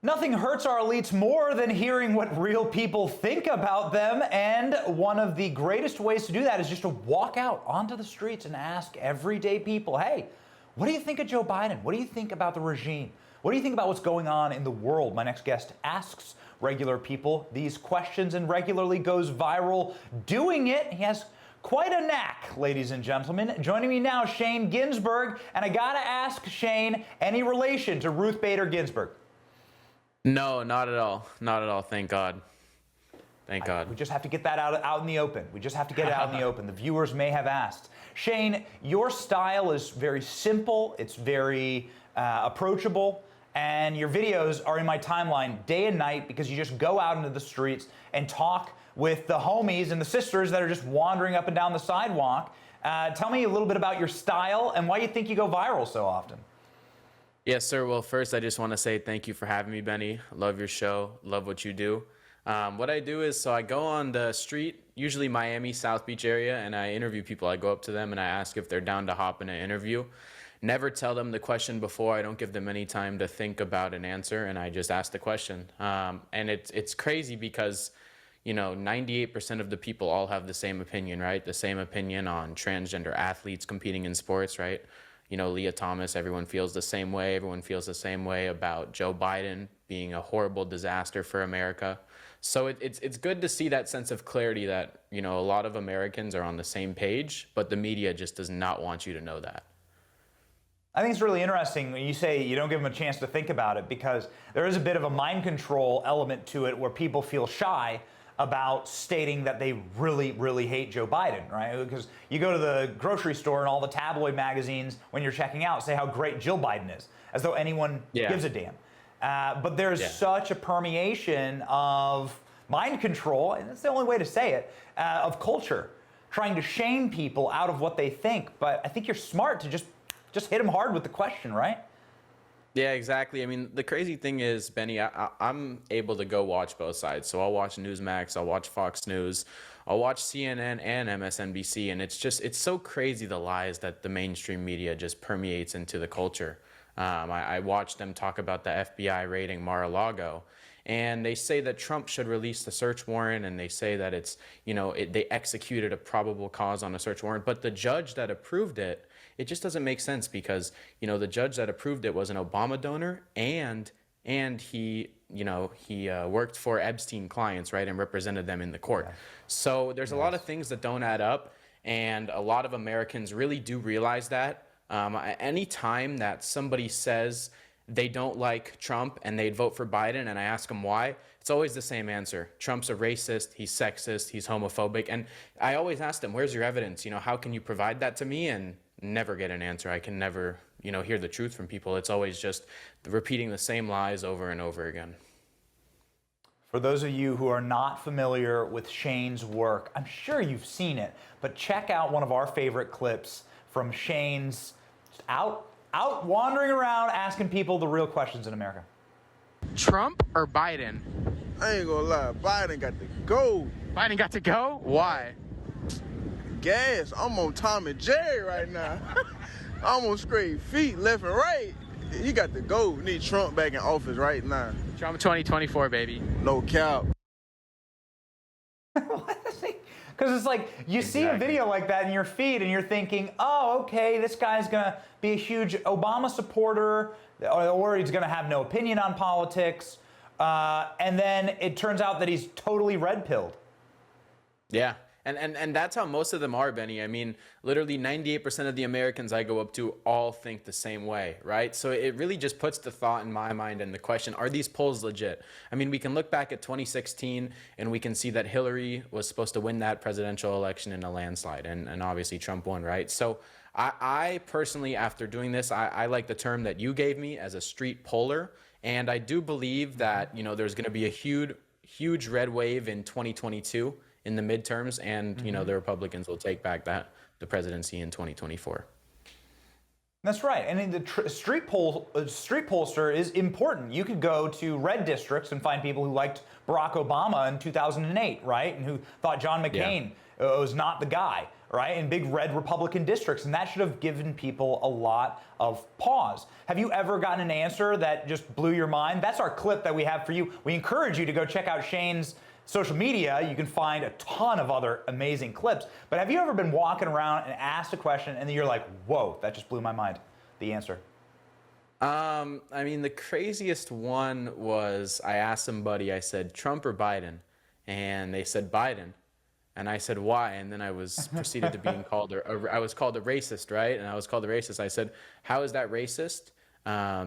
Nothing hurts our elites more than hearing what real people think about them, and one of the greatest ways to do that is just to walk out onto the streets and ask everyday people, hey, what do you think of Joe Biden? What do you think about the regime? What do you think about what's going on in the world? My next guest asks regular people these questions and regularly goes viral doing it. He has quite a knack, ladies and gentlemen. Joining me now, Shane Ginsberg, and I gotta ask Shane, any relation to Ruth Bader Ginsburg? No, not at all. Not at all. Thank God. Thank God. We just have to get that out in the open. We just have to get it out in the open. The viewers may have asked. Shane, your style is very simple. It's very approachable. And your videos are in my timeline day and night because you just go out into the streets and talk with the homies and the sisters that are just wandering up and down the sidewalk. Tell me a little bit about your style and why you think you go viral so often. Yes, sir. Well, first, I just want to say thank you for having me, Benny. Love your show. Love what you do. What I do is, so I go on the street, usually Miami, South Beach area, and I interview people. I go up to them and I ask if they're down to hop in an interview. Never tell them the question before. I don't give them any time to think about an answer, and I just ask the question. And it's crazy because, you know, 98% of the people all have the same opinion, right? The same opinion on transgender athletes competing in sports, right? You know, Leah Thomas, everyone feels the same way. Everyone feels the same way about Joe Biden being a horrible disaster for America. So it's good to see that sense of clarity that, you know, a lot of Americans are on the same page, but the media just does not want you to know that. I think it's really interesting when you say you don't give them a chance to think about it, because there is a bit of a mind control element to it where people feel shy about stating that they really, really hate Joe Biden, right? Because you go to the grocery store and all the tabloid magazines when you're checking out say how great Jill Biden is, as though anyone gives a damn. But there's such a permeation of mind control, and that's the only way to say it, of culture, trying to shame people out of what they think. But I think you're smart to just hit them hard with the question, right? Yeah, exactly. I mean, the crazy thing is, Benny, I'm able to go watch both sides. So I'll watch Newsmax, I'll watch Fox News, I'll watch CNN and MSNBC. And it's so crazy, the lies that the mainstream media just permeates into the culture. I watched them talk about the FBI raiding Mar-a-Lago. And they say that Trump should release the search warrant, and they say that it's, you know, they executed a probable cause on a search warrant. But the judge that approved it, it just doesn't make sense because, you know, the judge that approved it was an Obama donor, and he, you know, he worked for Epstein clients, right, and represented them in the court. Yeah. So there's a lot of things that don't add up, and a lot of Americans really do realize that. Any time that somebody says they don't like Trump and they'd vote for Biden, and I ask them why, it's always the same answer. Trump's a racist, he's sexist, he's homophobic. And I always ask them, where's your evidence? You know, how can you provide that to me? And never get an answer. I can never, you know, hear the truth from people. It's always just repeating the same lies over and over again. For those of you who are not familiar with Shane's work, I'm sure you've seen it, but check out one of our favorite clips from Shane's just out wandering around asking people the real questions in America. Trump or Biden? I ain't gonna lie, Biden got to go. Biden got to go? Why? Gas, I'm on Tom and Jerry right now. I'm on straight feet, left and right. He got to go. We need Trump back in office right now. Trump 2024, baby. No cap. Because it's like you see a video like that in your feed and you're thinking, oh, okay, this guy's going to be a huge Obama supporter, or he's going to have no opinion on politics. And then it turns out that he's totally red-pilled. Yeah. And that's how most of them are, Benny. I mean, literally 98% of the Americans I go up to all think the same way, right? So it really just puts the thought in my mind and the question, are these polls legit? I mean, we can look back at 2016 and we can see that Hillary was supposed to win that presidential election in a landslide, and obviously Trump won, right? So I personally, after doing this, I like the term that you gave me as a street poller, and I do believe that, you know, there's going to be a huge red wave in 2022 in the midterms, and you know, the Republicans will take back the presidency in 2024. That's right. And in the street pollster is important. You could go to red districts and find people who liked Barack Obama in 2008, right? And who thought John McCain was not the guy, right, in big red Republican districts, and that should have given people a lot of pause. Have you ever gotten an answer that just blew your mind? That's our clip that we have for you. We encourage you to go check out Shane's social media. You can find a ton of other amazing clips. But have you ever been walking around and asked a question and then you're like, whoa, that just blew my mind, the answer? I mean, the craziest one was I asked somebody, I said, Trump or Biden? And they said Biden. And I said, why? And then I was proceeded to being called, I was called a racist, right? And I was called a racist. I said, how is that racist?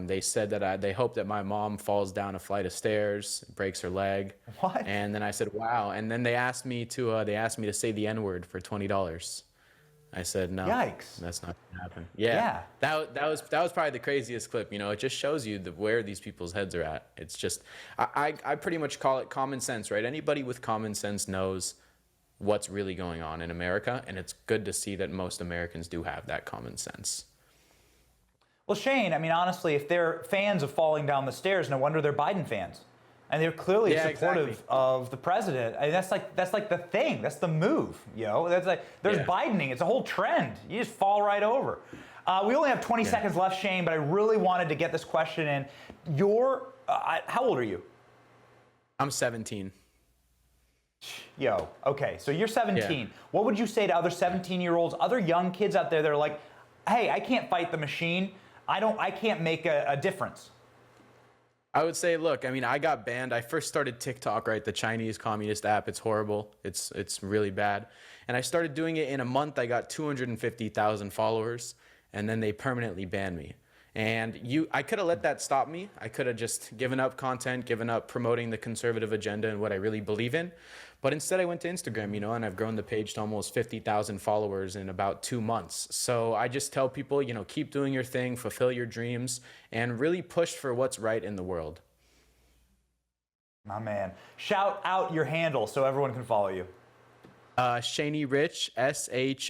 They said that they hope that my mom falls down a flight of stairs, breaks her leg. What? And then I said, wow. And then they asked me to say the N-word for $20. I said, no, yikes, that's not gonna happen. Yeah. That was probably the craziest clip. You know, it just shows you where these people's heads are at. It's just, I pretty much call it common sense, right? Anybody with common sense knows what's really going on in America, and it's good to see that most Americans do have that common sense. Well, Shane, I mean, honestly, if they're fans of falling down the stairs, no wonder they're Biden fans. And they're clearly supportive of the president. I mean, that's like the thing. That's the move, you know? That's like, there's Bidening. It's a whole trend. You just fall right over. We only have 20 seconds left, Shane, but I really wanted to get this question in. How old are you? I'm 17. Yo, okay, so you're 17. Yeah. What would you say to other 17-year-olds, other young kids out there that are like, hey, I can't fight the machine. I can't make a difference. I would say, look, I mean, I got banned. I first started TikTok, right? The Chinese communist app. It's horrible. It's really bad. And I started doing it in a month. I got 250,000 followers, and then they permanently banned me. And I could have let that stop me. I could have just given up content, given up promoting the conservative agenda and what I really believe in. But instead I went to Instagram, you know, and I've grown the page to almost 50,000 followers in about 2 months. So I just tell people, you know, keep doing your thing, fulfill your dreams, and really push for what's right in the world. My man. Shout out your handle so everyone can follow you. Shaney Rich, ShaneYYRICCH.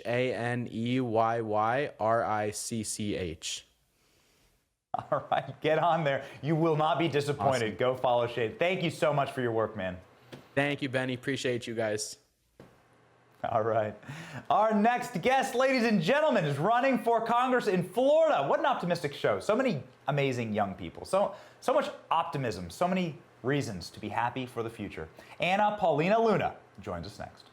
All right, get on there. You will not be disappointed. Awesome. Go follow Shane. Thank you so much for your work, man. Thank you, Benny. Appreciate you guys. All right. Our next guest, ladies and gentlemen, is running for Congress in Florida. What an optimistic show. So many amazing young people. So much optimism. So many reasons to be happy for the future. Anna Paulina Luna joins us next.